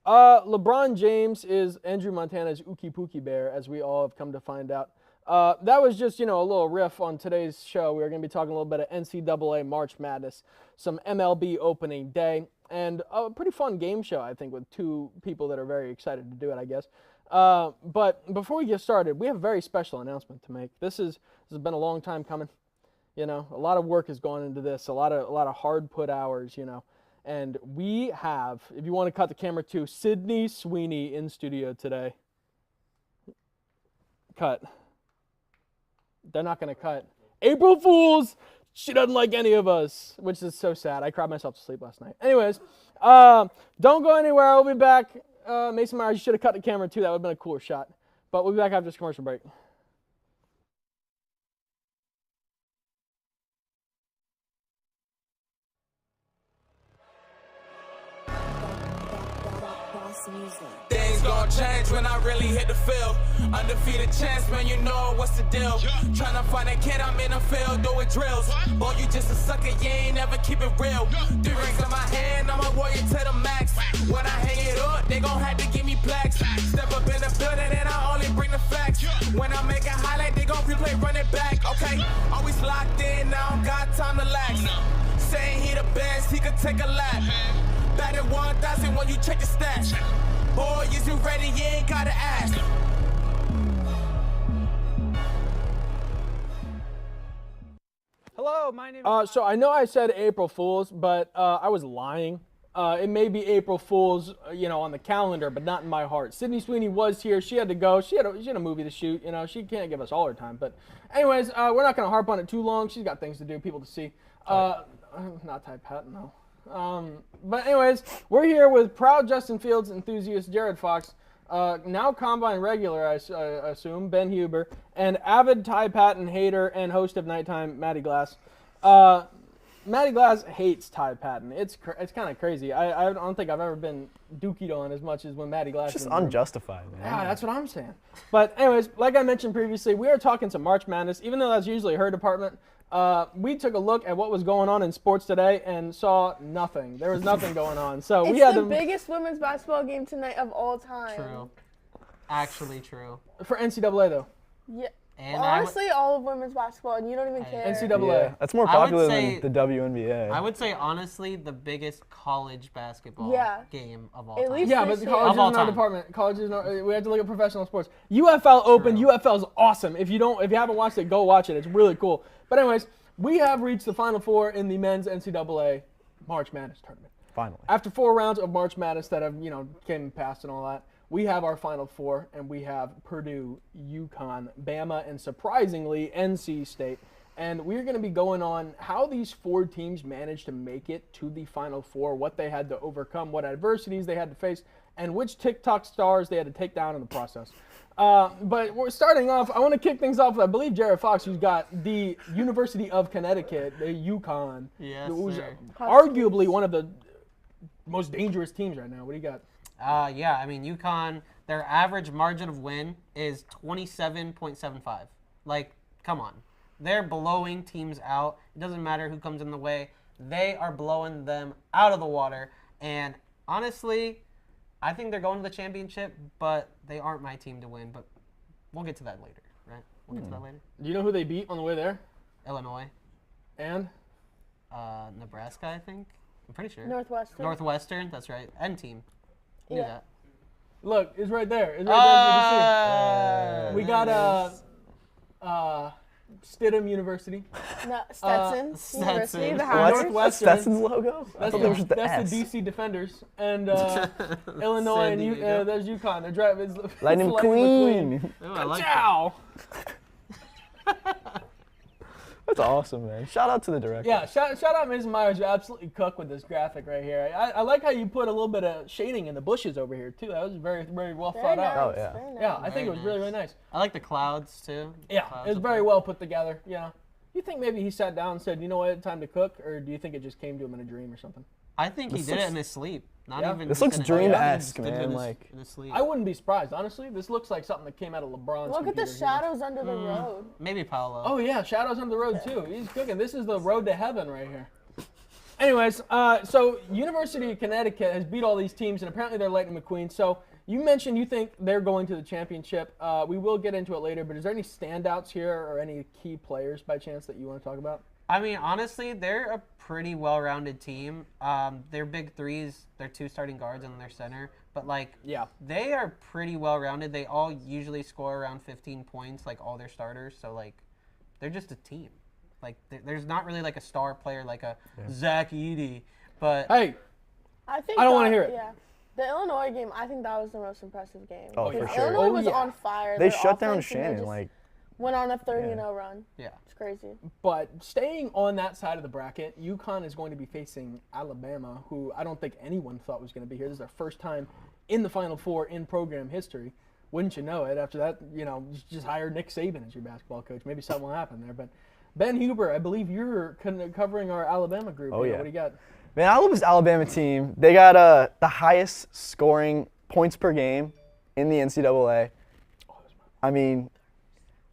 LeBron James is Andrew Montana's Ookie Pookie Bear, as we all have come to find out. That was just, a little riff on today's show. We are going to be talking a little bit of NCAA March Madness, some MLB opening day, and a pretty fun game show, I think, with two people that are very excited to do it, I guess. But before we get started, we have a very special announcement to make. This has been a long time coming. A lot of work has gone into this, a lot of hard put hours, And we have, if you want to cut the camera to, Sydney Sweeney in studio today. Cut. They're not going to cut. April Fools! She doesn't like any of us, which is so sad. I cried myself to sleep last night. Anyways, don't go anywhere. I'll be back. Mason Myers, you should have cut the camera too. That would have been a cooler shot. But we'll be back after this commercial break. Things gon' change when I really hit the field. Undefeated champs, man, you know what's the deal. Tryna find a kid, I'm in the field doing drills. Boy, you just a sucker, you ain't never keep it real. 3 rings in my hand, I'm a warrior to the max. When I hang it up, they gon' have to give me plaques. Step up in the building and I only bring the facts. When I make a highlight, they gon' replay, run it back. Okay, always locked in, now I don't got time to lax. Saying he the best, he could take a lap. Batted 1,000 when you check the stats. Boy, is you ready? You ain't gotta ask. Hello, my name is... So I know I said April Fools, but I was lying. It may be April Fools, on the calendar, but not in my heart. Sydney Sweeney was here. She had to go. She had a movie to shoot. She can't give us all her time. But anyways, we're not going to harp on it too long. She's got things to do, people to see. Not Ty Paton, no. But anyways, we're here with proud Justin Fields enthusiast Jared Fox, now Combine regular, I assume, Ben Huber, and avid Ty Paton hater and host of Nighttime, Matty Glass. Matty Glass hates Ty Paton. It's kind of crazy. I don't think I've ever been dookied on as much as when Matty Glass. Just unjustified, man. Yeah, that's what I'm saying. But anyways, like I mentioned previously, we are talking some March Madness, even though that's usually her department. We took a look at what was going on in sports today and saw nothing. There was nothing going on. So we had the biggest women's basketball game tonight of all time. True. Actually true. For NCAA though. Yeah. And honestly, all of women's basketball, and you don't even care. NCAA. Yeah, that's more popular than the WNBA. I would say, honestly, the biggest college basketball game of all At time. least Yeah, but college isn't our department. College is not, we have to look at professional sports. UFL Open. UFL is awesome. If you haven't watched it, go watch it. It's really cool. But anyways, we have reached the Final Four in the men's NCAA March Madness tournament. Finally. After 4 rounds of March Madness that have, came past and all that, we have our Final Four, and we have Purdue, UConn, Bama, and surprisingly, NC State. And we're going to be going on how these 4 teams managed to make it to the Final Four, what they had to overcome, what adversities they had to face, and which TikTok stars they had to take down in the process. But we're starting off, I want to kick things off with, I believe, Jared Fox, who's got the University of Connecticut, the UConn, who's arguably one of the most dangerous teams right now. What do you got? Yeah, I mean, UConn, their average margin of win is 27.75. Like, come on. They're blowing teams out. It doesn't matter who comes in the way. They are blowing them out of the water. And honestly, I think they're going to the championship, but they aren't my team to win. But we'll get to that later, right? We'll get to that later. Do you know who they beat on the way there? Illinois. And? Nebraska, I think. I'm pretty sure. Northwestern, that's right. End team. Knew that. Look, it's right there. It's right there. We got Stidham University. No, Stetson University, Stetson. the Hounders. Northwestern. Stetson's logo? That's the DC Defenders. And Illinois, and there's UConn. They're driving. Lightning McQueen. Oh, I like That's awesome, man. Shout out to the director. Yeah, shout out Mason Myers. You absolutely cook with this graphic right here. I like how you put a little bit of shading in the bushes over here, too. That was very, very well thought out. Oh, yeah. Very nice. Yeah, I think it was really, really nice. I like the clouds, too. Yeah, it was very well put together. Yeah. You think maybe he sat down and said, you know what, time to cook? Or do you think it just came to him in a dream or something? I think he did it in his sleep. This looks dream-esque, man. Like, in his sleep. I wouldn't be surprised, honestly. This looks like something that came out of LeBron's Look at the computer. shadows under the road. Maybe Paolo. Oh, yeah, shadows under the road, too. He's cooking. This is the road to heaven right here. Anyways, so University of Connecticut has beat all these teams, and apparently they're Lightning McQueen. So you mentioned you think they're going to the championship. We will get into it later, but is there any standouts here or any key players by chance that you want to talk about? I mean, honestly, they're a pretty well-rounded team. Their big threes, their 2 starting guards and their center. But, they are pretty well-rounded. They all usually score around 15 points, like all their starters. So, they're just a team. There's not really, a star player like a Zach Edey. But hey, I don't want to hear it. Yeah. The Illinois game, I think that was the most impressive game. Oh, for sure. Illinois was on fire. They Their shut down offense, and they Shannon. just went on a 30-0 run. Yeah. It's crazy. But staying on that side of the bracket, UConn is going to be facing Alabama, who I don't think anyone thought was going to be here. This is their first time in the Final Four in program history. Wouldn't you know it? After that, just hire Nick Saban as your basketball coach. Maybe something will happen there. But Ben Huber, I believe you're covering our Alabama group. Oh, yeah. What do you got? Man, I love this Alabama team. They got the highest scoring points per game in the NCAA. I mean,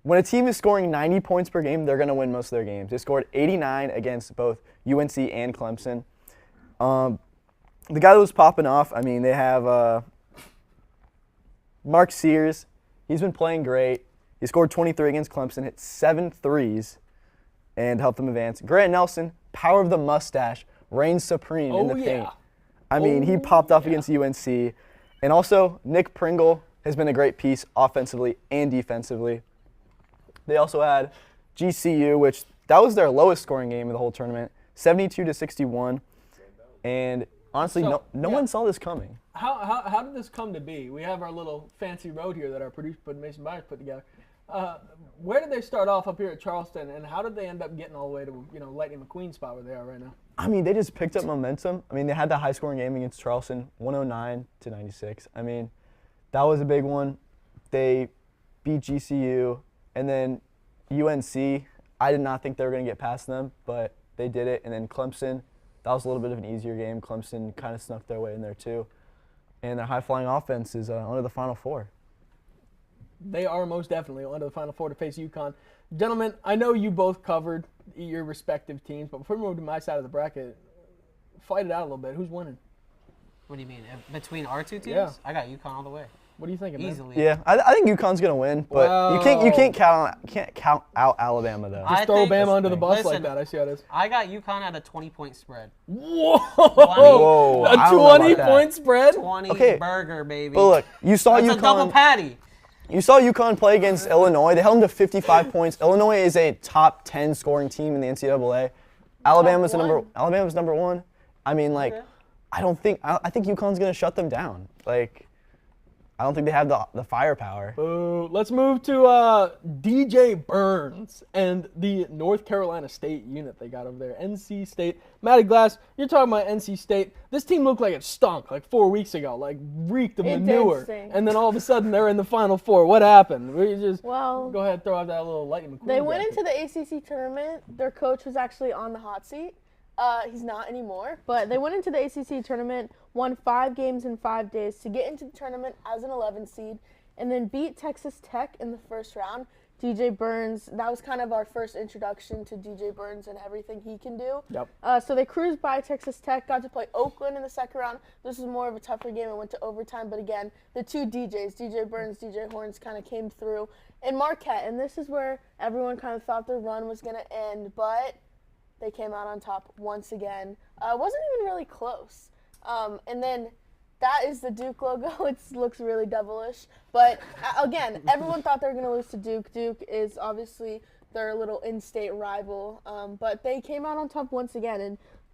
when a team is scoring 90 points per game, they're going to win most of their games. They scored 89 against both UNC and Clemson. The guy that was popping off, I mean, they have Mark Sears. He's been playing great. He scored 23 against Clemson, hit 7 threes, and helped them advance. Grant Nelson, power of the mustache, reigns supreme in the paint. I mean, he popped off against UNC. And also, Nick Pringle has been a great piece offensively and defensively. They also had GCU, which that was their lowest scoring game of the whole tournament, 72-61. And honestly, no one saw this coming. How did this come to be? We have our little fancy road here that our producer Mason Byers put together. Where did they start off up here at Charleston, and how did they end up getting all the way to Lightning McQueen spot where they are right now? I mean, they just picked up momentum. I mean, they had that high-scoring game against Charleston, 109-96. I mean, that was a big one. They beat GCU, and then UNC. I did not think they were going to get past them, but they did it. And then Clemson, that was a little bit of an easier game. Clemson kind of snuck their way in there too. And their high-flying offense is under the Final Four. They are most definitely under the Final Four to face UConn. Gentlemen, I know you both covered your respective teams, but before we move to my side of the bracket, fight it out a little bit. Who's winning? What do you mean? Between our 2 teams? Yeah. I got UConn all the way. What are you thinking, man? Easily. Yeah, I think UConn's going to win, but you can't count out Alabama though. Just throw Bama under the bus like that. I see how it is. I got UConn at a 20-point spread. Whoa! A 20-point spread? 20 burger, baby. But look, you saw That's a double patty. You saw UConn play against Illinois. They held them to 55 points. Illinois is a top 10 scoring team in the NCAA. Alabama's number 1. I mean, I think UConn's going to shut them down. I don't think they have the firepower. Let's move to DJ Burns and the North Carolina State unit they got over there. NC State. Matty Glass, you're talking about NC State. This team looked like it stunk 4 weeks ago, reeked of manure. And then all of a sudden they're in the Final Four. What happened? We just go ahead and throw out that little Lightning McQueen. They went into the ACC tournament. Their coach was actually on the hot seat. He's not anymore, but they went into the ACC tournament, won 5 games in 5 days to get into the tournament as an 11 seed, and then beat Texas Tech in the first round. DJ Burns, that was kind of our first introduction to DJ Burns and everything he can do. Yep. So they cruised by Texas Tech, got to play Oakland in the second round. This was more of a tougher game and went to overtime, but again, the 2 DJs, DJ Burns, DJ Horns, kind of came through. And Marquette, and this is where everyone kind of thought their run was going to end, but they came out on top once again. Wasn't even really close. And then that is the Duke logo. It looks really devilish. But again, everyone thought they were going to lose to Duke. Duke is obviously their little in-state rival. But they came out on top once again.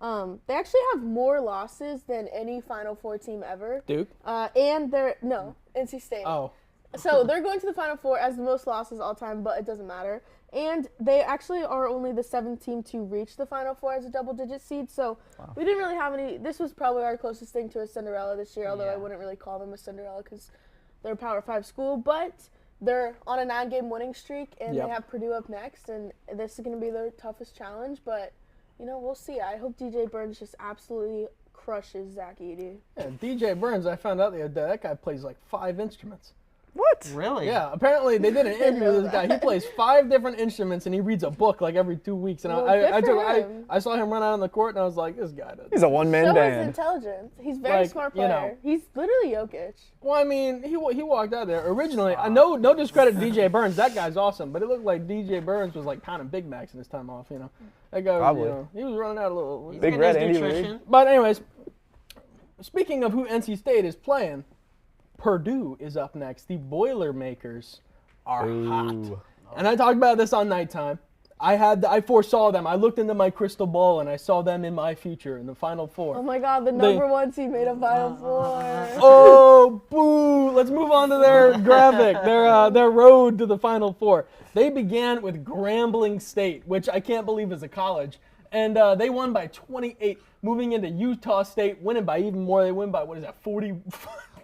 And they actually have more losses than any Final Four team ever. Duke? NC State. Oh. So they're going to the Final Four as the most losses all time, but it doesn't matter. And they actually are only the 7th team to reach the Final Four as a double-digit seed. So we didn't really have any. This was probably our closest thing to a Cinderella this year, although I wouldn't really call them a Cinderella because they're a Power 5 school. But they're on a 9-game winning streak, and they have Purdue up next. And this is going to be their toughest challenge. But, we'll see. I hope DJ Burns just absolutely crushes Zach Edey. Yeah, DJ Burns, I found out the other day, that guy plays 5 instruments. What? Really? Yeah, apparently they did an interview with this guy. He plays 5 different instruments and he reads a book like every 2 weeks. And Well, good for him. I saw him run out on the court and I was like, this guy doesn't. He's a one-man Show his band. intelligence. He's a very Like, smart you player. know. He's literally Jokic. Well, I mean, he walked out there originally. I know, no discredit to DJ Burns. That guy's awesome, but it looked like DJ Burns was like pounding Big Macs in his time off. You know, that guy was, Probably. he was running out a little. Big Getting Red his Andy nutrition. Reid. But anyways, speaking of who NC State is playing, Purdue is up next. The Boilermakers are hot. Ooh. And I talked about this on Nighttime. I foresaw them. I looked into my crystal ball and I saw them in my future in the Final Four. Oh my God, the number 1 seed made a Final Four. Oh, boo! Let's move on to their graphic, their road to the Final Four. They began with Grambling State, which I can't believe is a college, and they won by 28. Moving into Utah State, winning by even more. They win by,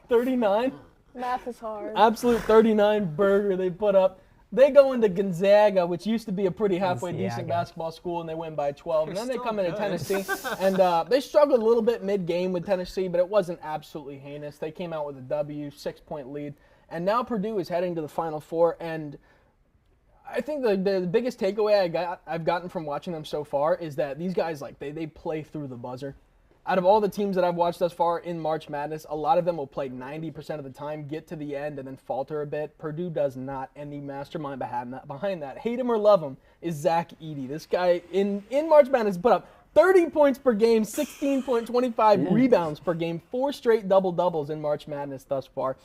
39? Math is hard. Absolute 39 burger they put up. They go into Gonzaga, which used to be a pretty halfway decent Gonzaga. basketball school, and they win by 12. And then they still come into good. Tennessee, and they struggled a little bit mid-game with Tennessee, but it wasn't absolutely heinous. They came out with a W, 6-point lead. And now Purdue is heading to the Final Four, and I think the biggest takeaway I've gotten from watching them so far is that these guys, like, they play through the buzzer. Out of all the teams that I've watched thus far in March Madness, a lot of them will play 90% of the time, get to the end, and then falter a bit. Purdue does not, and the mastermind behind that, hate him or love him, is Zach Edey. This guy in March Madness put up 30 points per game, 16.25 rebounds per game, 4 straight double-doubles in March Madness thus far,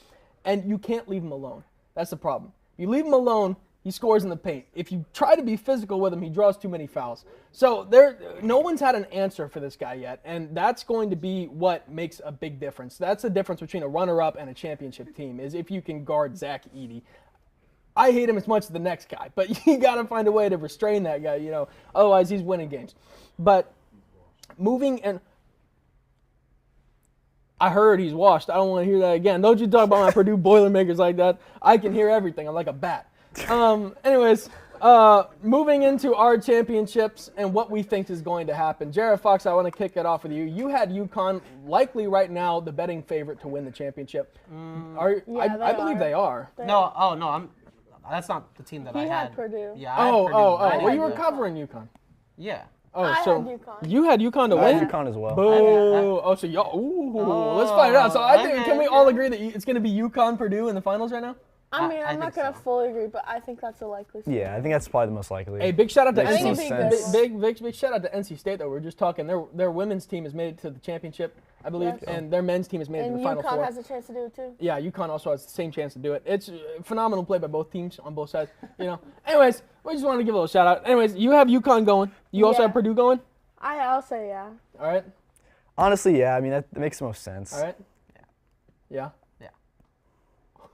and you can't leave him alone. That's the problem. You leave him alone, he scores in the paint. If you try to be physical with him, he draws too many fouls. So no one's had an answer for this guy yet, and that's going to be what makes a big difference. That's the difference between a runner-up and a championship team, is if you can guard Zach Edey. I hate him as much as the next guy, but you got to find a way to restrain that guy, otherwise he's winning games. But moving and I heard he's washed. I don't want to hear that again. Don't you talk about my Purdue Boilermakers like that. I can hear everything. I'm like a bat. Anyways, moving into our championships and what we think is going to happen. Jared Fox, I want to kick it off with you. You had UConn likely right now the betting favorite to win the championship. I believe they are. That's not the team that I He had. had Purdue. Yeah, I had Purdue. I Well, you were didn't- covering UConn. Yeah. Oh, I so had UConn. you had UConn to I win? had UConn as well. Boo. Oh, so y'all. Ooh. Let's find it out. So I think, okay. can we all agree that it's going to be UConn Purdue in the finals right now? I mean, I I'm not think going to so. fully agree, but I think that's a likely scenario. Yeah, I think that's probably the most likely. Hey, big shout out to Makes the most sense. Big shout out to NC State though. We were just talking. Their women's team has made it to the championship, I believe, Yes. and their men's team has made it to And the Final UConn Four. has a chance to do it too. Yeah, UConn also has the same chance to do it. It's phenomenal play by both teams on both sides. Anyways, we just wanted to give a little shout out. Anyways, you have UConn going. You also Yeah. have Purdue going. I'll say yeah. All right. Honestly, yeah. I mean, that makes the most sense. All right. Yeah.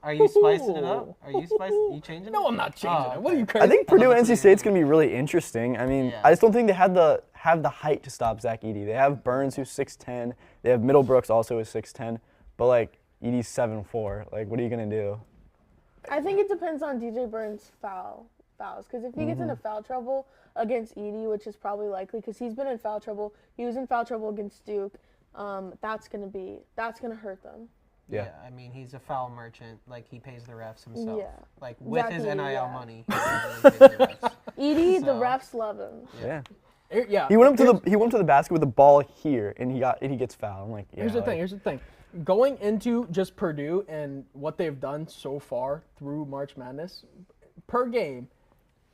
Are you spicing it up? Are you changing it? No, I'm not changing Oh, it. What are you okay. crazy? I think Purdue that's NC what State's gonna be really interesting. I mean, Yeah. I just don't think they have the height to stop Zach Edey. They have Burns who's 6'10". They have Middlebrooks also who's 6'10". But like Edey's 7'4". Like, what are you gonna do? I think it depends on DJ Burns' fouls. Because if he gets into foul trouble against Edey, which is probably likely, because he's been in foul trouble. He was in foul trouble against Duke. That's gonna hurt them. Yeah. I mean, he's a foul merchant. Like, he pays the refs himself. Yeah. Like, with his Exactly, NIL yeah. money, he really pays the refs. Edey, the So- refs love him. Yeah. Yeah. He went up to the basket with the ball here, and he gets fouled. I'm like, yeah. Here's the like- thing. Going into just Purdue and what they've done so far through March Madness, per game,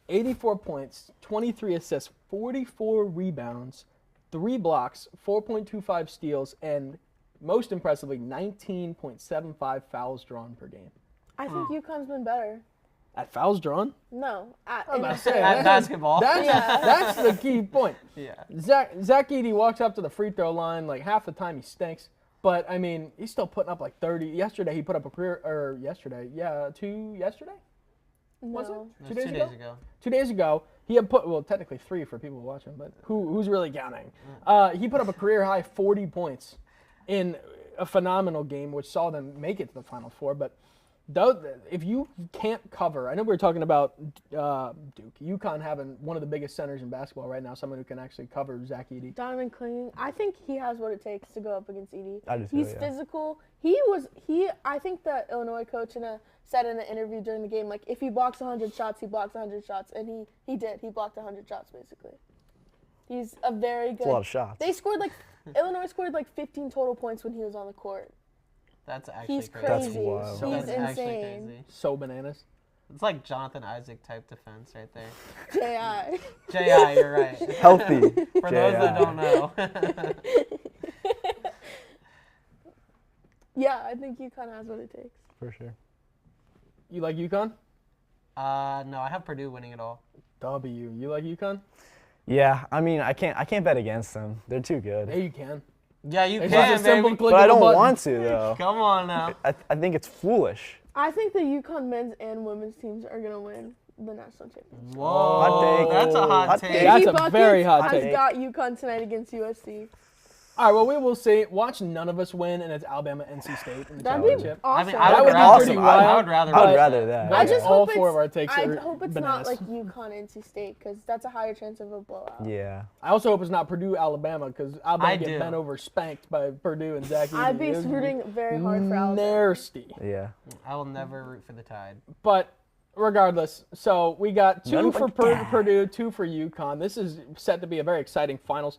84 points, 23 assists, 44 rebounds, 3 blocks, 4.25 steals, and most impressively, 19.75 fouls drawn per game. I think UConn's been better. At fouls drawn? No. I'm about to say, At basketball. That's the key point. Yeah. Zach Edey walks up to the free throw line, like half the time he stinks. But, I mean, he's still putting up like 30. Yesterday, he put up a career, or yesterday? Was it? No. 2 That's days 2 ago? days ago. 2 days ago, he had put, well, technically 3 for people watching, but who's really counting? He put up a career high 40 points in a phenomenal game, which saw them make it to the Final Four. But If you can't cover, I know we were talking about Duke. UConn having one of the biggest centers in basketball right now, someone who can actually cover Zach Edey. Donovan Clean, I think he has what it takes to go up against Edey. I do too, He's yeah. physical. I think the Illinois coach said in an interview during the game, like, if he blocks 100 shots, he blocks 100 shots. And he did. He blocked 100 shots, basically. He's a very good. That's a lot of shots. Illinois scored like 15 total points when he was on the court. That's actually He's crazy. crazy. That's wild. He's That's actually insane. crazy. So bananas. It's like Jonathan Isaac type defense right there. J.I. J.I., you're right. Healthy. For those that don't know. Yeah, I think UConn has what it takes. For sure. You like UConn? No, I have Purdue winning it all. W. You like UConn? Yeah, I mean, I can't bet against them. They're too good. Yeah, you can. Yeah, you It's just can, a simple baby. click But I of a don't button. want to, though. Come on now. I think it's foolish. I think the UConn men's and women's teams are going to win the national championship. Whoa, Hot take. that's a hot Hot take. take. That's Dickie a Buckets very hot has take. got UConn tonight against USC. All right, well, we will see. Watch none of us win, and it's Alabama, NC State in the That'd be championship. awesome. I mean, That I would would be rather, pretty I wild, would rather. I would watch rather that. that. I just all hope four it's, of our takes I are hope it's bananas. not like UConn NC State because that's a higher chance of a blowout. Yeah. I also hope it's not Purdue, Alabama, because Alabama I get do. bent over, spanked by Purdue and Zach Edey. I'd be It would rooting very hard for Alabama. nasty. Yeah. I will never root for the Tide. But regardless, so we got two None for but that. Purdue, two for UConn. This is set to be a very exciting finals.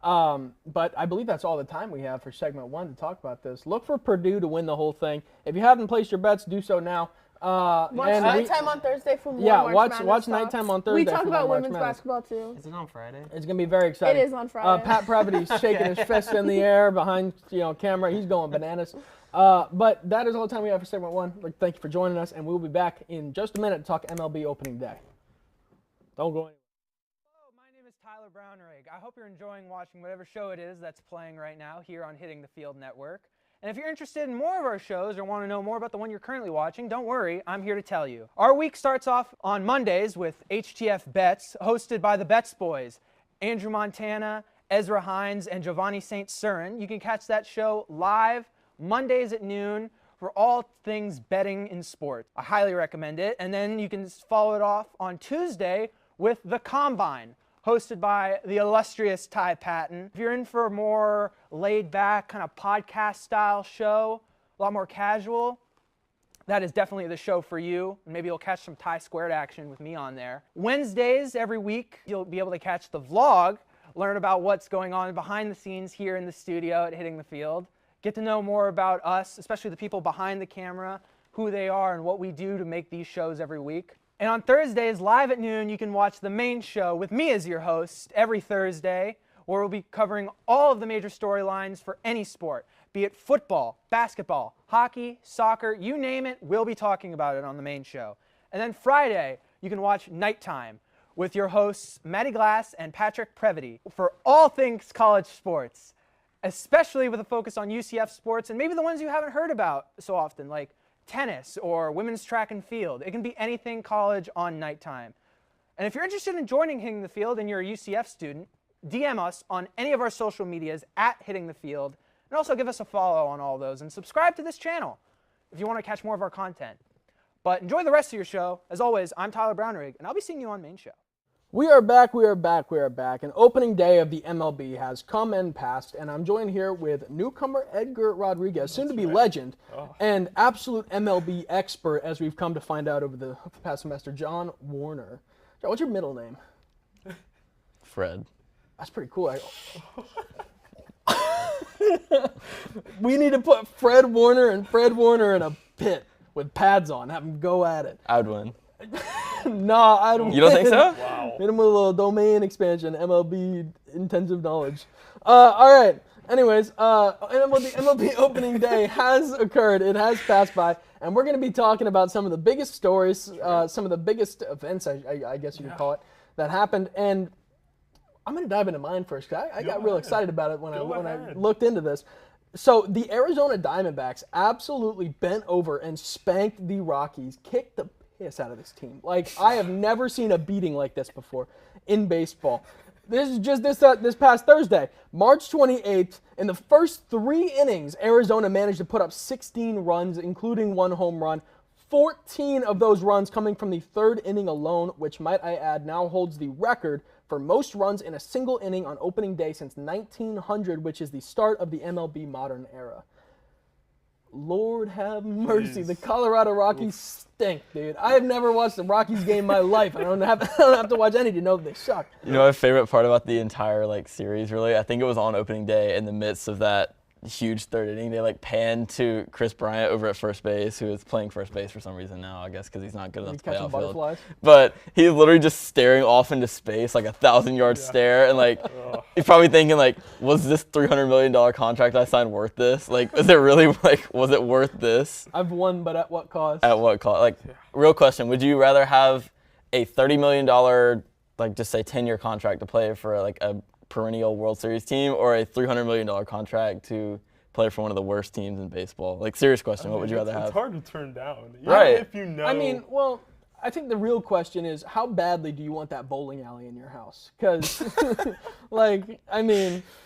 But I believe that's all the time we have for segment one to talk about this. Look for Purdue to win the whole thing. If you haven't placed your bets, do so now. Watch Nighttime on Thursday for more March Madness watch talk. Nighttime on Thursday. We for talk more about March women's Madness. basketball too. Is it on Friday? It's gonna be very exciting. It is on Friday. Pat Pravity's shaking his fist in the air behind camera. He's going bananas. But that is all the time we have for segment one. Thank you for joining us, and we'll be back in just a minute to talk MLB opening day. Don't go anywhere. Hello, my name is Tyler Brownrigg. I hope you're enjoying watching whatever show it is that's playing right now here on Hitting the Field Network. And if you're interested in more of our shows or want to know more about the one you're currently watching, don't worry, I'm here to tell you. Our week starts off on Mondays with HTF Bets, hosted by the Bets Boys, Andrew Montana, Ezra Hines, and Giovanni St. Cyrin. You can catch that show live Mondays at noon for all things betting in sports. I highly recommend it. And then you can follow it off on Tuesday with The Combine, hosted by the illustrious Ty Paton. If you're in for a more laid-back, kind of podcast-style show, a lot more casual, that is definitely the show for you. Maybe you'll catch some Ty Squared action with me on there. Wednesdays, every week, you'll be able to catch the vlog, learn about what's going on behind the scenes here in the studio at Hitting the Field, get to know more about us, especially the people behind the camera, who they are, and what we do to make these shows every week. And on Thursdays, live at noon, you can watch the main show with me as your host every Thursday, where we'll be covering all of the major storylines for any sport, be it football, basketball, hockey, soccer, you name it, we'll be talking about it on the main show. And then Friday, you can watch Nighttime with your hosts, Matty Glass and Patrick Previty, for all things college sports, especially with a focus on UCF sports and maybe the ones you haven't heard about so often, like tennis or women's track and field. It can be anything college on Nighttime. And if you're interested in joining Hitting the Field and you're a UCF student, DM us on any of our social medias at Hitting the Field, and also give us a follow on all those and subscribe to this channel if you want to catch more of our content. But enjoy the rest of your show. As always, I'm Tyler Brownrigg, and I'll be seeing you on main show. We are back. And opening day of the MLB has come and passed, and I'm joined here with newcomer Edgar Rodriguez, soon to be legend, and absolute MLB expert, as we've come to find out over the past semester, John Warner. John, what's your middle name? Fred. That's pretty cool. We need to put Fred Warner in a pit with pads on, have them go at it. I would win. Nah, I don't. You don't think so? Wow. Hit him with a little domain expansion, MLB intensive knowledge. All right. Anyways, MLB opening day has occurred. It has passed by, and we're going to be talking about some of the biggest stories, some of the biggest events, I guess you could call it, that happened. And I'm going to dive into mine first, because I got real excited about it when I looked into this. So the Arizona Diamondbacks absolutely bent over and spanked the Rockies, kicked the piss out of this team. Like, I have never seen a beating like this before in baseball. This is just this past Thursday, March 28th. In the first 3 innings, Arizona managed to put up 16 runs, including 1 home run, 14 of those runs coming from the third inning alone, which might I add now holds the record for most runs in a single inning on opening day since 1900, which is the start of the MLB modern era. Lord have mercy. Jeez. The Colorado Rockies stink, dude. I have never watched a Rockies game in my life. I don't have to watch any to know that they suck. You know my favorite part about the entire series, really? I think it was on opening day in the midst of that huge third inning. They panned to Chris Bryant over at first base, who is playing first base for some reason now, I guess because he's not good enough to play Catching outfield. butterflies. But he's literally just staring off into space, like a 1,000-yard stare, and he's probably thinking was this $300 million contract I signed worth this? Is it really was it worth this? I've won, but at what cost? At what cost? Real question: would you rather have a $30 million, just say 10-year contract to play for a perennial World Series team, or a $300 million contract to play for one of the worst teams in baseball? Serious question. What would you rather have? It's hard to turn down. Right. If you know. I mean, well, I think the real question is how badly do you want that bowling alley in your house? Because,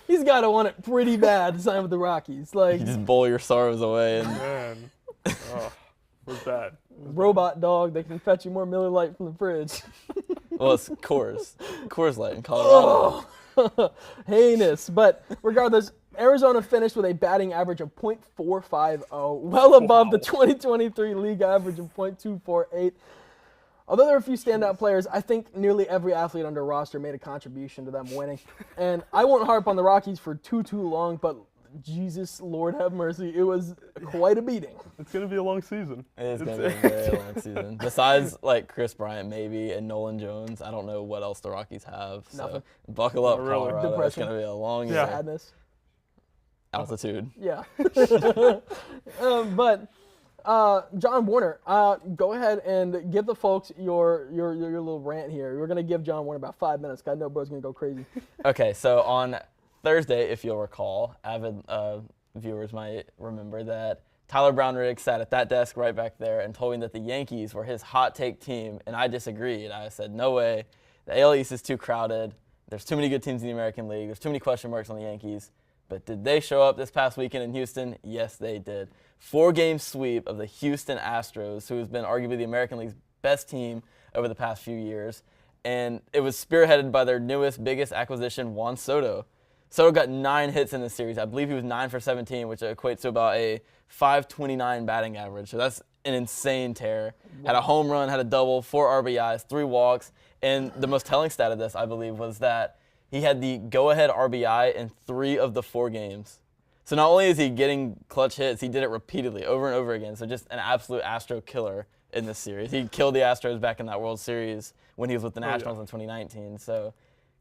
he's got to want it pretty bad to sign with the Rockies. You just bowl your sorrows away and. Man. Oh, was bad. Robot dog that can fetch you more Miller Lite from the fridge. Well, it's Coors Light in Colorado. Heinous. But regardless, Arizona finished with a batting average of .450, well above the 2023 league average of .248. Although there are a few standout players, I think nearly every athlete on their roster made a contribution to them winning. And I won't harp on the Rockies for too long, but Jesus, Lord have mercy, it was quite a beating. It's going to be a long season. It is going to be a very long season. Besides, Chris Bryant maybe and Nolan Jones, I don't know what else the Rockies have. So Nothing. Buckle up, Really. Colorado. Depression. It's going to be a long Sadness. altitude. Yeah. But John Warner, go ahead and give the folks your little rant here. We're going to give John Warner about 5 minutes, because I know bro's going to go crazy. Okay, so on Thursday, if you'll recall, avid viewers might remember that Tyler Brownrigg sat at that desk right back there and told me that the Yankees were his hot take team, and I disagreed. I said, no way. The AL East is too crowded. There's too many good teams in the American League. There's too many question marks on the Yankees. But did they show up this past weekend in Houston? Yes, they did. 4-game sweep of the Houston Astros, who has been arguably the American League's best team over the past few years. And it was spearheaded by their newest, biggest acquisition, Juan Soto. Soto got 9 hits in this series. I believe he was 9 for 17, which equates to about a .529 batting average. So that's an insane tear. Had a home run, had a double, 4 RBIs, 3 walks. And the most telling stat of this, I believe, was that he had the go-ahead RBI in 3 of the 4 games. So not only is he getting clutch hits, he did it repeatedly, over and over again. So just an absolute Astro killer in this series. He killed the Astros back in that World Series when he was with the Nationals in 2019. So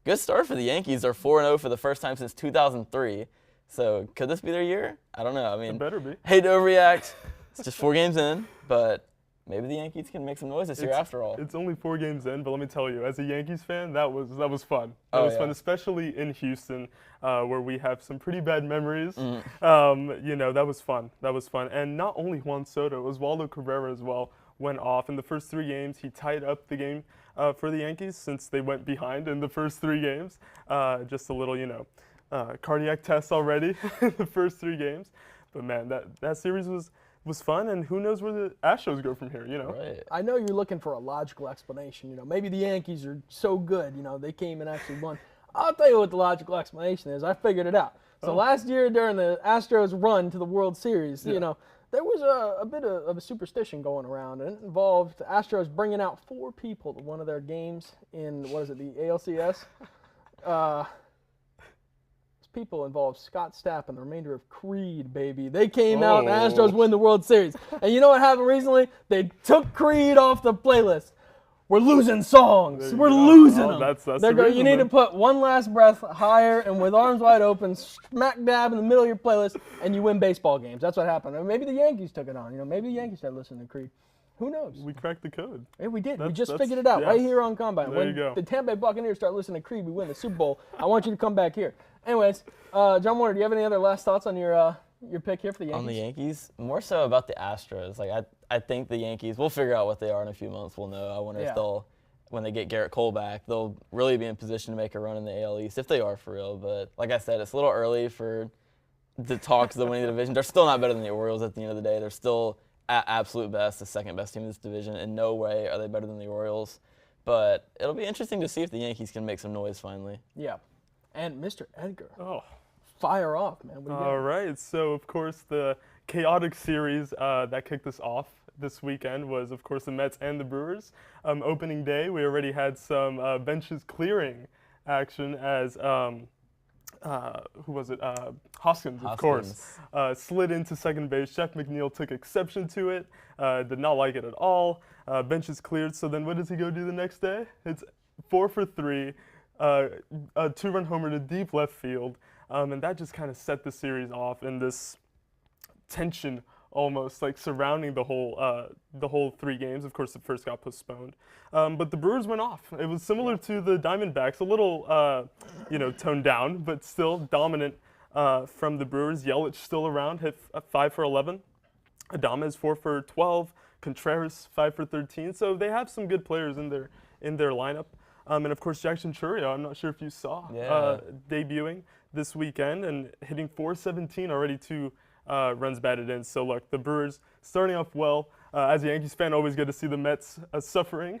good start for the Yankees. They're 4-0 for the first time since 2003. So could this be their year? I don't know. I mean, It better be. hate to overreact. It's just 4 games in, but maybe the Yankees can make some noise this year after all. It's only 4 games in, but let me tell you, as a Yankees fan, that was fun. That Oh, was yeah. fun, especially in Houston, where we have some pretty bad memories. Mm-hmm. That was fun. That was fun. And not only Juan Soto, Oswaldo Cabrera as well went off. In the first 3 games, he tied up the game for the Yankees since they went behind in the first 3 games. Just a little, cardiac test already in the first 3 games. But man, that series was fun, and who knows where the Astros go from here, Right. I know you're looking for a logical explanation. Maybe the Yankees are so good, they came and actually won. I'll tell you what the logical explanation is. I figured it out. So last year during the Astros run to the World Series, there was a bit of a superstition going around, and it involved the Astros bringing out 4 people to one of their games in, the ALCS? People involved Scott Stapp and the remainder of Creed, baby. They came out and the Astros win the World Series. And you know what happened recently? They took Creed off the playlist. We're losing songs. We're losing them. That's You the reason, need to then. put one last breath higher and with arms wide open, smack dab in the middle of your playlist, and you win baseball games. That's what happened. Or maybe the Yankees took it on. Maybe the Yankees started listening to Creed. Who knows? We cracked the code. Hey, we did. We That's- just that's- figured it out yeah. right here on Combine. There When you go. the Tampa Bay Buccaneers start listening to Creed, we win the Super Bowl. I want you to come back here. Anyways, John Warner, do you have any other last thoughts on your pick here for the Yankees? On the Yankees, more so about the Astros. I think the Yankees, we'll figure out what they are in a few months. We'll know. I wonder if they'll, when they get Garrett Cole back, they'll really be in position to make a run in the AL East, if they are for real. But like I said, it's a little early for the talks of winning the division. They're still not better than the Orioles at the end of the day. They're still at absolute best, the second best team in this division. In no way are they better than the Orioles. But it'll be interesting to see if the Yankees can make some noise finally. Yeah. And Mr. Edgar. Oh. Fire off, man. What do you got? All right. So, of course, the chaotic series that kicked us off this weekend was, of course, the Mets and the Brewers. Opening day, we already had some benches clearing action as, who was it? Hoskins, of course, slid into second base. Jeff McNeil took exception to it, did not like it at all. Benches cleared. So then what does he go do the next day? It's 4 for 3, a 2-run homer to deep left field. And that just kind of set the series off in this tension almost like surrounding the whole 3 games. Of course, the first got postponed. But the Brewers went off. It was similar to the Diamondbacks, a little, toned down, but still dominant from the Brewers. Yelich still around, hit 5 for 11. Adames 4 for 12. Contreras 5 for 13. So they have some good players in their lineup. And of course, Jackson Chourio, I'm not sure if you saw, debuting this weekend and hitting 417, already 2 runs batted in. So look, the Brewers starting off well. As a Yankees fan, always good to see the Mets suffering.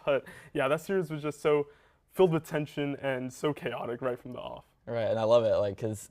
But yeah, that series was just so filled with tension and so chaotic right from the off. Right, and I love it, because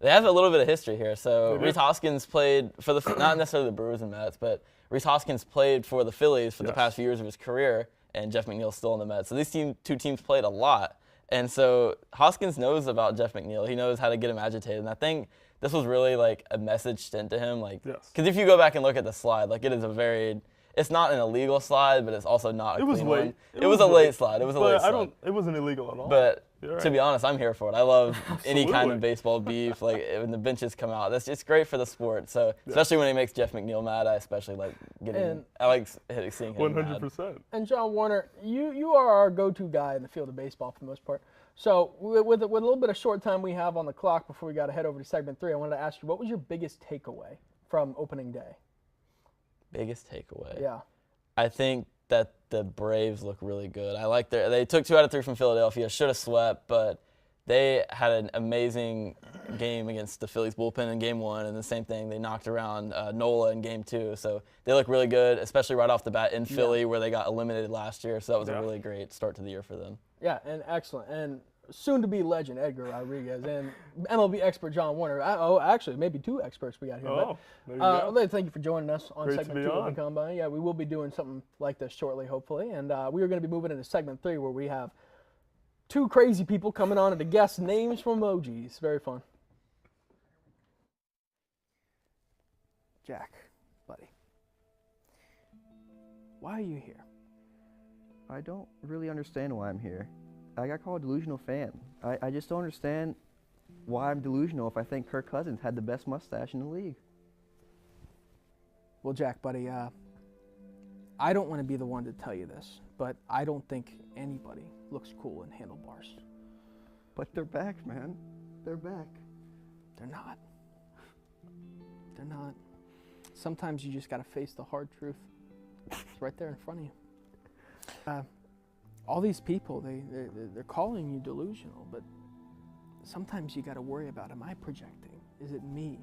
they have a little bit of history here. So Rhys Hoskins played for not necessarily the Brewers and Mets, but Rhys Hoskins played for the Phillies for the past few years of his career, and Jeff McNeil's still in the Mets. So these two teams played a lot. And so Hoskins knows about Jeff McNeil. He knows how to get him agitated. And I think this was really like a message sent to him. Because if you go back and look at the slide, it is it's not an illegal slide, but it's also not a clean one. It was a late slide. It was a late slide. It wasn't illegal at all. But to be honest, I'm here for it. I love any kind of baseball beef. When the benches come out, that's just great for the sport. So especially when he makes Jeff McNeil mad, I especially like I like seeing him 100%. Mad. And John Warner, you are our go-to guy in the field of baseball for the most part. So with a little bit of short time we have on the clock before we got to head over to segment 3, I wanted to ask you, what was your biggest takeaway from opening day? Biggest takeaway? Yeah. I think that the Braves look really good. I like they took 2 out of 3 from Philadelphia. Should have swept, but they had an amazing game against the Phillies bullpen in Game 1, and the same thing, they knocked around Nola in Game 2. So they look really good, especially right off the bat in Philly, where they got eliminated last year. So that was a really great start to the year for them. Yeah, and excellent. And soon-to-be legend Edgar Rodriguez and MLB expert John Warner. Actually, maybe 2 experts we got here. There you go. I'd like to thank you for joining us on Great segment 2 of the Combine. Yeah, we will be doing something like this shortly, hopefully. And we are going to be moving into segment 3, where we have 2 crazy people coming on to guess names from emojis. Very fun. Jack, buddy, why are you here? I don't really understand why I'm here. I got called a delusional fan. I just don't understand why I'm delusional if I think Kirk Cousins had the best mustache in the league. Well, Jack, buddy, I don't want to be the one to tell you this, but I don't think anybody looks cool in handlebars. But they're back, man. They're back. They're not. They're not. Sometimes you just got to face the hard truth. It's right there in front of you. All these people, they're calling you delusional, but sometimes you got to worry about, am I projecting? Is it me?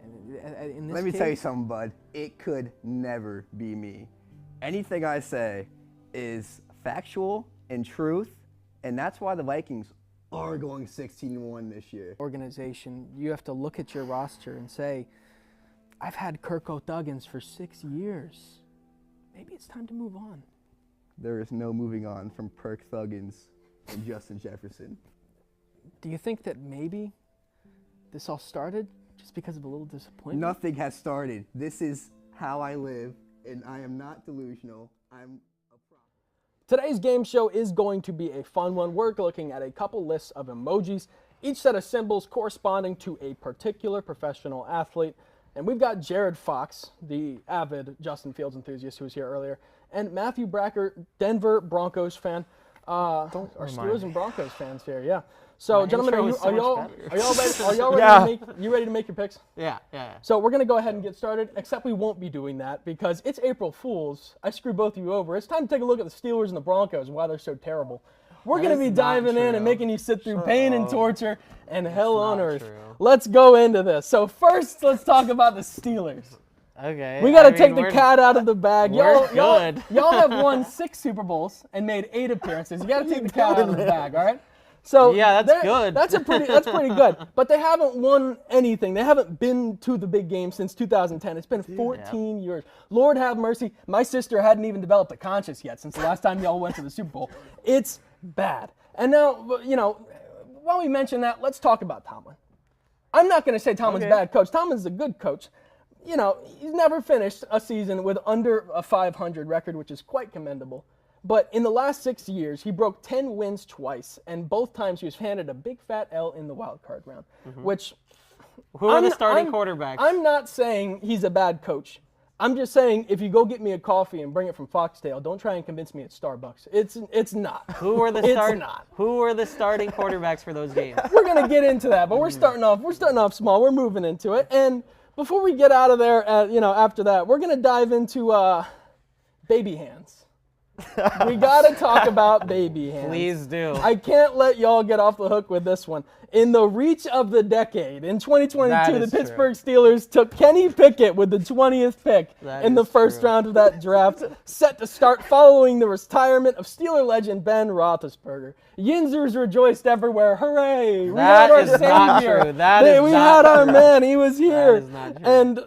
And in this Let me case, tell you something, bud. It could never be me. Anything I say is factual and truth, and that's why the Vikings are going 16-1 this year. Organization, you have to look at your roster and say, I've had Kirk O'Duggins for 6 years. Maybe it's time to move on. There is no moving on from Kirk Thuggins and Justin Jefferson. Do you think that maybe this all started just because of a little disappointment? Nothing has started. This is how I live, and I am not delusional. I'm a prophet. Today's game show is going to be a fun one. We're looking at a couple lists of emojis, each set of symbols corresponding to a particular professional athlete. And we've got Jared Fox, the avid Justin Fields enthusiast who was here earlier, and Mathew Bracker, Denver Broncos fan. Our Steelers and Broncos fans here, yeah. So, gentlemen, are y'all ready to make your picks? Yeah. So we're gonna go ahead and get started. Except we won't be doing that because it's April Fools. I screwed both of you over. It's time to take a look at the Steelers and the Broncos and why they're so terrible. We're gonna be diving in and making you sit through pain and torture and hell on earth. Let's go into this. So first, let's talk about the Steelers. Okay. We got to I take mean, the we're- cat out of the bag. we're good. Y'all have won 6 Super Bowls and made 8 appearances. You got to take the cat out of the bag, all right? So Yeah, that's good. That's pretty good. But they haven't won anything. They haven't been to the big game since 2010. It's been 14 years. Lord have mercy. My sister hadn't even developed a conscience yet since the last time y'all went to the Super Bowl. It's bad. And now, you know, while we mention that, let's talk about Tomlin. I'm not going to say Tomlin's a bad coach. Tomlin's a good coach. You know, he's never finished a season with under a 500 record, which is quite commendable. But in the last 6 years, he broke 10 wins twice, and both times he was handed a big fat L in the wild card round, which Who are the starting quarterbacks? I'm not saying he's a bad coach. I'm just saying if you go get me a coffee and bring it from Foxtail, don't try and convince me it's Starbucks. It's not. Who are the starting quarterbacks for those games? We're gonna get into that, but we're starting off small. We're moving into it, and before we get out of there, after that, we're gonna dive into baby hands. We gotta talk about baby hands. Please do. I can't let y'all get off the hook with this one. In the reach of the decade, in 2022, That the is Pittsburgh Steelers took Kenny Pickett with the 20th pick in the first round of that draft, set to start following the retirement of Steeler legend Ben Roethlisberger. Yinzers rejoiced everywhere. Hooray! We had our is not savior. true. That is we not had our true. man. He was here. is not true. And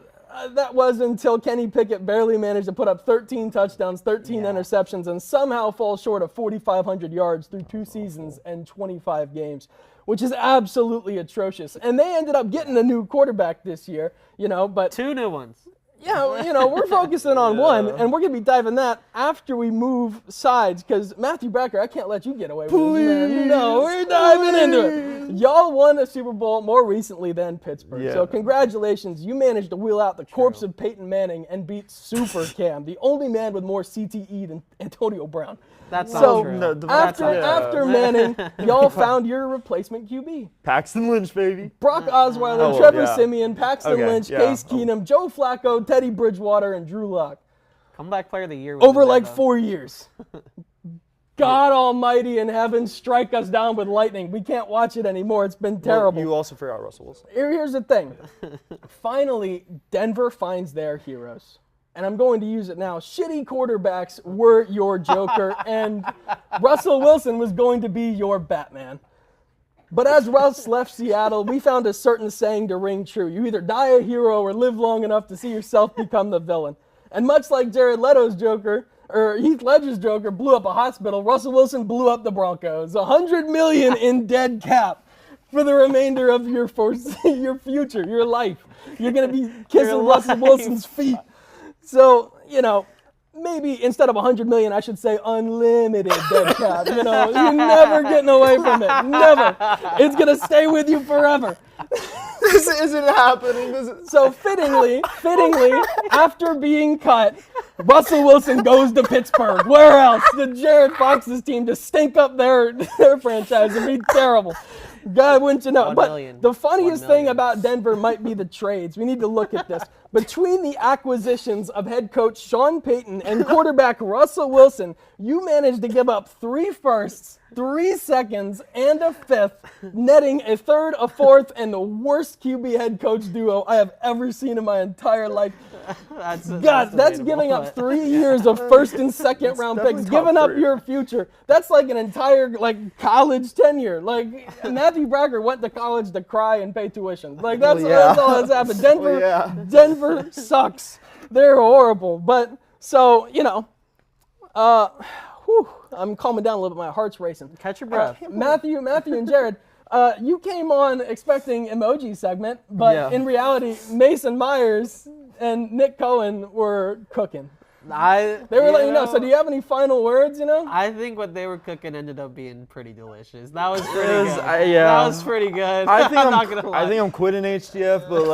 that was until Kenny Pickett barely managed to put up 13 touchdowns, 13 interceptions, and somehow fall short of 4,500 yards through 2 seasons and 25 games, which is absolutely atrocious. And they ended up getting a new quarterback this year, but 2 new ones. yeah, we're focusing on one, and we're going to be diving that after we move sides, because Mathew Bracker, I can't let you get away with this, man. No, we're diving into it. Y'all won a Super Bowl more recently than Pittsburgh, Yeah. so congratulations. You managed to wheel out the corpse of Peyton Manning and beat Super Cam, the only man with more CTE than Antonio Brown. That's So not true. no, That's not true. after Manning, y'all found your replacement QB. Paxton Lynch, baby. Brock Osweiler, Oh, Trevor yeah. Siemian, Paxton Okay, Lynch, yeah. Case Keenum, Joe Flacco, Teddy Bridgewater, and Drew Lock. Comeback player of the year. Over like 4 years. God almighty in heaven, strike us down with lightning. We can't watch it anymore. It's been terrible. You also forgot Russell Wilson. Here's the thing. Finally, Denver finds their heroes. And I'm going to use it now. Shitty quarterbacks were your Joker, and Russell Wilson was going to be your Batman. But as Russ left Seattle, we found a certain saying to ring true. You either die a hero or live long enough to see yourself become the villain. And much like Jared Leto's Joker, or Heath Ledger's Joker blew up a hospital, Russell Wilson blew up the Broncos. $100 million in dead cap for the remainder of your future, your life. You're going to be kissing Russell Wilson's feet. So, maybe instead of $100 million, I should say unlimited dead cap. You're never getting away from it. Never. It's going to stay with you forever. This isn't happening. So fittingly, after being cut, Russell Wilson goes to Pittsburgh. Where else? The Jared Fox's team to stink up their franchise and be terrible. God, wouldn't you know? 1 But million. the funniest 1 thing million. about Denver might be the trades. We need to look at this. Between the acquisitions of head coach Sean Payton and quarterback Russell Wilson, you managed to give up 3 firsts, 3 seconds, and a 5th, netting a 3rd, a 4th, and the worst QB head coach duo I have ever seen in my entire life. That's That's giving up 3 years of 1st and 2nd round picks, definitely giving top up 3. your future. That's like an entire college tenure. Matthew Bracker went to college to cry and pay tuition. That's all that's happened. Denver sucks. They're horrible. But so I'm calming down a little bit. My heart's racing. Catch your breath. Matthew and Jared, you came on expecting emoji segment, but in reality, Mason Myers and Nick Cohen were cooking. They were letting you know. So do you have any final words? I think what they were cooking ended up being pretty delicious. That was pretty It was- good. yeah. That was pretty good. I think I'm not gonna lie. I think I'm quitting HDF, but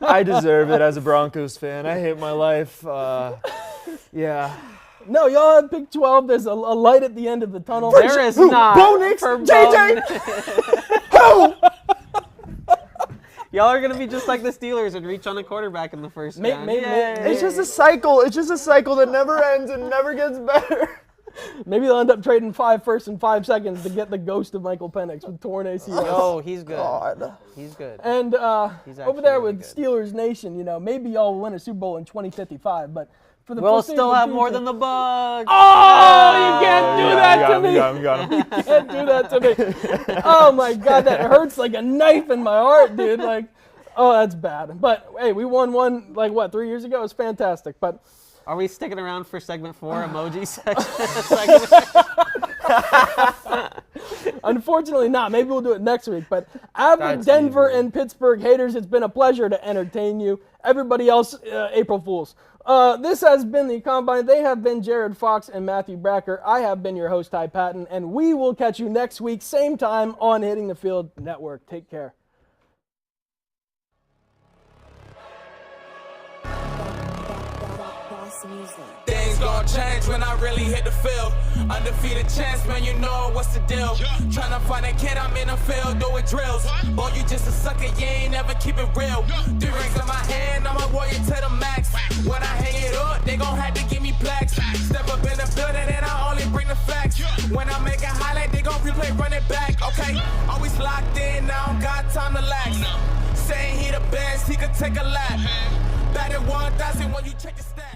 I deserve it as a Broncos fan. I hate my life. Yeah. No, y'all had pick 12. There's a light at the end of the tunnel. There is not. Bo Nix? For JJ? Bo- Y'all are gonna be just like the Steelers and reach on a quarterback in the first round. Yay. It's just a cycle. It's just a cycle that never ends and never gets better. Maybe they'll end up trading 5 firsts and 5 seconds to get the ghost of Michael Penix with torn ACL. Oh, he's good. God. He's good. And He's over actually there really with good. Steelers Nation, you know, maybe y'all will win a Super Bowl in 2055, but for the We'll still foreseeable have more future- than the Bucks. Oh, you can't do that to me. You got him. You can't do that to me. Oh my God, that hurts like a knife in my heart, dude. Like, oh, that's bad. But hey, we won one like what 3 years ago. It was fantastic. But Are we sticking around for segment 4, emoji section? unfortunately not. Maybe we'll do it next week. But avid That's Denver easy. and Pittsburgh haters, it's been a pleasure to entertain you. Everybody else, April Fools. This has been the Combine. They have been Jared Fox and Mathew Bracker. I have been your host, Ty Paton, and we will catch you next week, same time on Hitting the Field Network. Take care. Things gon' change when I really hit the field. Undefeated champs, man, you know what's the deal. Tryna find a kid, I'm in the field doing drills. Boy, you just a sucker, you ain't never keep it real. 3 rings in my hand, I'm a warrior to the max. When I hang it up, they gon' have to give me plaques. Step up in the building and I only bring the facts. When I make a highlight, they gon' replay, run it back, okay? Always locked in, I don't got time to lax. Saying he the best, he could take a lap. Batted 1,000 when you check the stats.